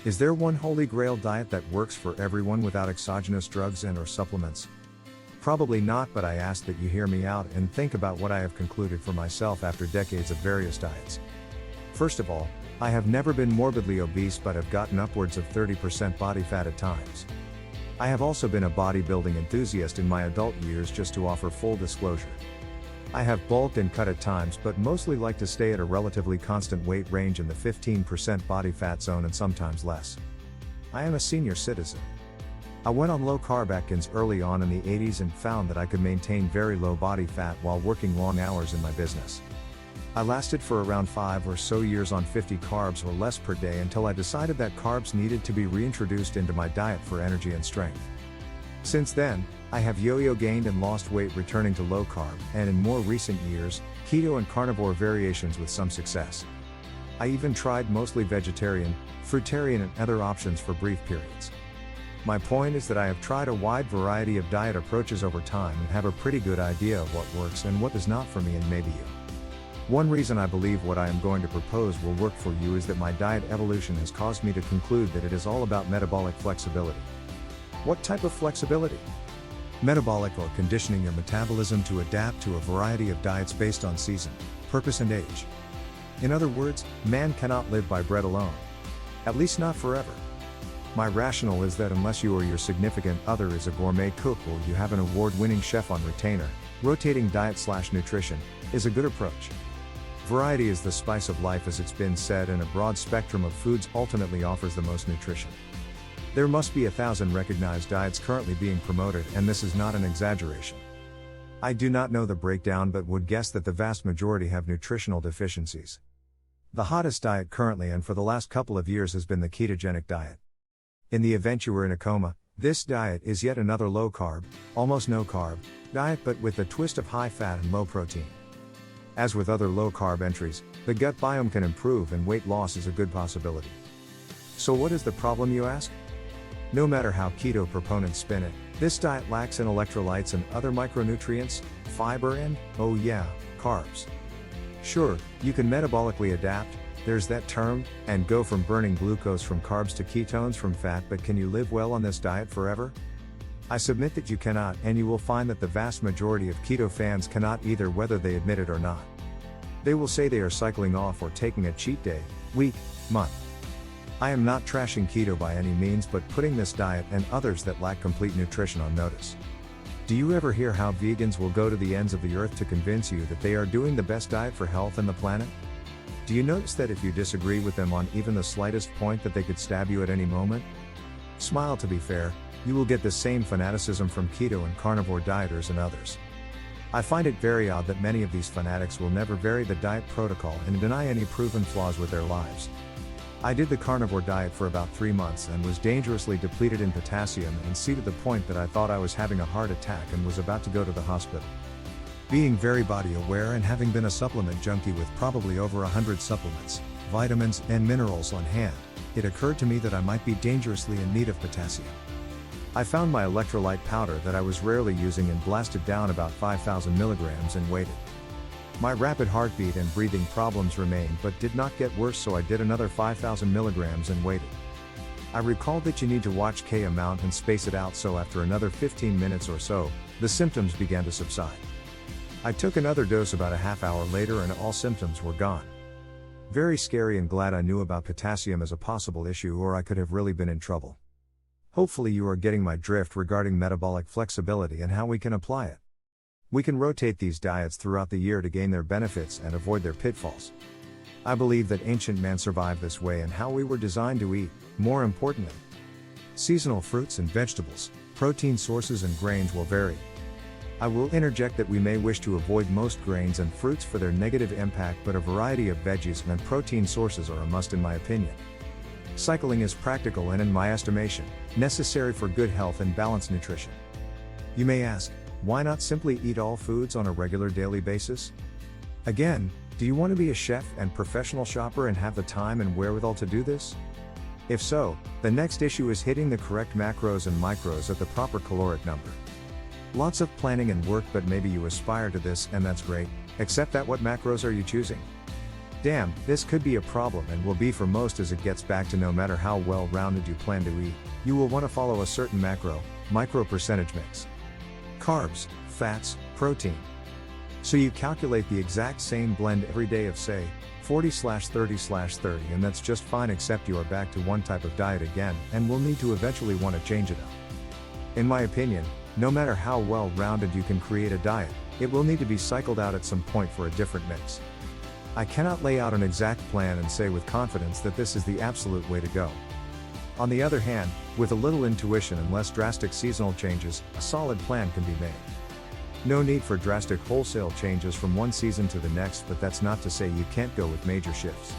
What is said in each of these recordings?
Is there one holy grail diet that works for everyone without exogenous drugs and/or supplements? Probably not, but I ask that you hear me out and think about what I have concluded for myself after decades of various diets. First of all, I have never been morbidly obese but have gotten upwards of 30% body fat at times. I have also been a bodybuilding enthusiast in my adult years, just to offer full disclosure. I have bulked and cut at times but mostly like to stay at a relatively constant weight range in the 15% body fat zone and sometimes less. I am a senior citizen. I went on low-carb Atkins early on in the 80s and found that I could maintain very low body fat while working long hours in my business. I lasted for around 5 or so years on 50 carbs or less per day until I decided that carbs needed to be reintroduced into my diet for energy and strength. Since then, I have yo-yo gained and lost weight returning to low carb, and in more recent years, keto and carnivore variations with some success. I even tried mostly vegetarian, fruitarian and other options for brief periods. My point is that I have tried a wide variety of diet approaches over time and have a pretty good idea of what works and what does not for me and maybe you. One reason I believe what I am going to propose will work for you is that my diet evolution has caused me to conclude that it is all about metabolic flexibility. What type of flexibility? Metabolic, or conditioning your metabolism to adapt to a variety of diets based on season, purpose and age. In other words, man cannot live by bread alone. At least not forever. My rationale is that unless you or your significant other is a gourmet cook or you have an award-winning chef on retainer, rotating diet/nutrition is a good approach. Variety is the spice of life, as it's been said, and a broad spectrum of foods ultimately offers the most nutrition. There must be 1,000 recognized diets currently being promoted, and this is not an exaggeration. I do not know the breakdown but would guess that the vast majority have nutritional deficiencies. The hottest diet currently and for the last couple of years has been the ketogenic diet. In the event you were in a coma, this diet is yet another low-carb, almost no-carb, diet but with a twist of high fat and low protein. As with other low-carb entries, the gut biome can improve and weight loss is a good possibility. So what is the problem, you ask? No matter how keto proponents spin it, this diet lacks in electrolytes and other micronutrients, fiber and, oh yeah, carbs. Sure, you can metabolically adapt, there's that term, and go from burning glucose from carbs to ketones from fat, but can you live well on this diet forever? I submit that you cannot, and you will find that the vast majority of keto fans cannot either, whether they admit it or not. They will say they are cycling off or taking a cheat day, week, month. I am not trashing keto by any means, but putting this diet and others that lack complete nutrition on notice. Do you ever hear how vegans will go to the ends of the earth to convince you that they are doing the best diet for health and the planet? Do you notice that if you disagree with them on even the slightest point that they could stab you at any moment? Smile, to be fair, you will get the same fanaticism from keto and carnivore dieters and others. I find it very odd that many of these fanatics will never vary the diet protocol and deny any proven flaws with their lives. I did the carnivore diet for about 3 months and was dangerously depleted in potassium and C to the point that I thought I was having a heart attack and was about to go to the hospital. Being very body aware and having been a supplement junkie with probably over 100 supplements, vitamins, and minerals on hand, it occurred to me that I might be dangerously in need of potassium. I found my electrolyte powder that I was rarely using and blasted down about 5,000 milligrams and waited. My rapid heartbeat and breathing problems remained but did not get worse, so I did another 5,000 milligrams and waited. I recalled that you need to watch K amount and space it out, so after another 15 minutes or so, the symptoms began to subside. I took another dose about a half hour later and all symptoms were gone. Very scary, and glad I knew about potassium as a possible issue, or I could have really been in trouble. Hopefully you are getting my drift regarding metabolic flexibility and how we can apply it. We can rotate these diets throughout the year to gain their benefits and avoid their pitfalls. I believe that ancient man survived this way and how we were designed to eat, more importantly. Seasonal fruits and vegetables, protein sources and grains will vary. I will interject that we may wish to avoid most grains and fruits for their negative impact, but a variety of veggies and protein sources are a must in my opinion. Cycling is practical and, in my estimation, necessary for good health and balanced nutrition. You may ask, why not simply eat all foods on a regular daily basis? Again, do you want to be a chef and professional shopper and have the time and wherewithal to do this? If so, the next issue is hitting the correct macros and micros at the proper caloric number. Lots of planning and work, but maybe you aspire to this, and that's great, except that what macros are you choosing? Damn, this could be a problem and will be for most as it gets back to no matter how well-rounded you plan to eat, you will want to follow a certain micro percentage mix. Carbs, fats, protein. So you calculate the exact same blend every day of say, 40/30/30 and that's just fine except you are back to one type of diet again and will need to eventually want to change it up. In my opinion, no matter how well-rounded you can create a diet, it will need to be cycled out at some point for a different mix. I cannot lay out an exact plan and say with confidence that this is the absolute way to go. On the other hand, with a little intuition and less drastic seasonal changes, a solid plan can be made. No need for drastic wholesale changes from one season to the next, but that's not to say you can't go with major shifts.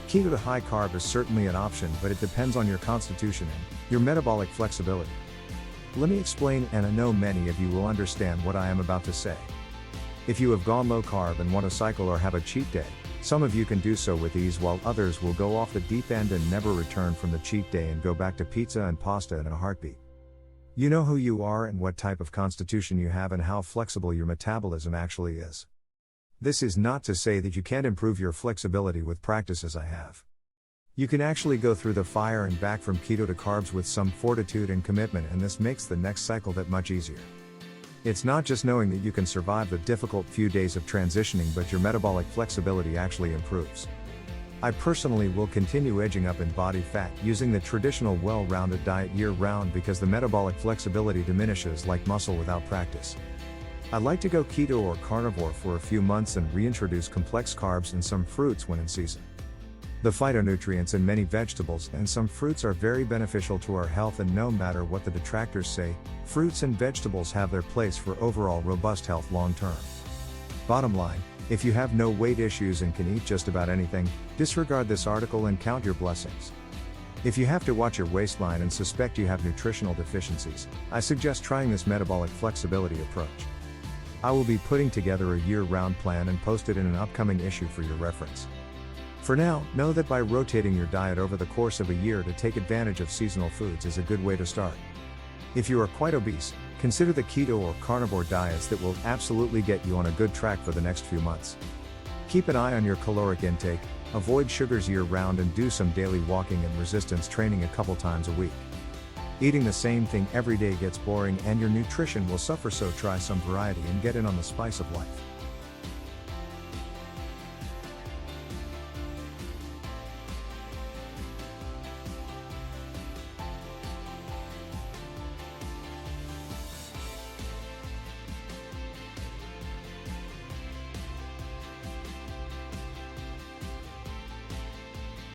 Keto to high carb is certainly an option, but it depends on your constitution and your metabolic flexibility. Let me explain, and I know many of you will understand what I am about to say. If you have gone low carb and want to cycle or have a cheat day, some of you can do so with ease while others will go off the deep end and never return from the cheat day and go back to pizza and pasta in a heartbeat. You know who you are and what type of constitution you have and how flexible your metabolism actually is. This is not to say that you can't improve your flexibility with practices I have. You can actually go through the fire and back from keto to carbs with some fortitude and commitment, and this makes the next cycle that much easier. It's not just knowing that you can survive the difficult few days of transitioning, but your metabolic flexibility actually improves. I personally will continue edging up in body fat using the traditional well-rounded diet year-round because the metabolic flexibility diminishes like muscle without practice. I like to go keto or carnivore for a few months and reintroduce complex carbs and some fruits when in season. The phytonutrients in many vegetables and some fruits are very beneficial to our health, and no matter what the detractors say, fruits and vegetables have their place for overall robust health long-term. Bottom line, if you have no weight issues and can eat just about anything, disregard this article and count your blessings. If you have to watch your waistline and suspect you have nutritional deficiencies, I suggest trying this metabolic flexibility approach. I will be putting together a year-round plan and post it in an upcoming issue for your reference. For now, know that by rotating your diet over the course of a year to take advantage of seasonal foods is a good way to start. If you are quite obese, consider the keto or carnivore diets that will absolutely get you on a good track for the next few months. Keep an eye on your caloric intake, avoid sugars year-round and do some daily walking and resistance training a couple times a week. Eating the same thing every day gets boring and your nutrition will suffer, so try some variety and get in on the spice of life.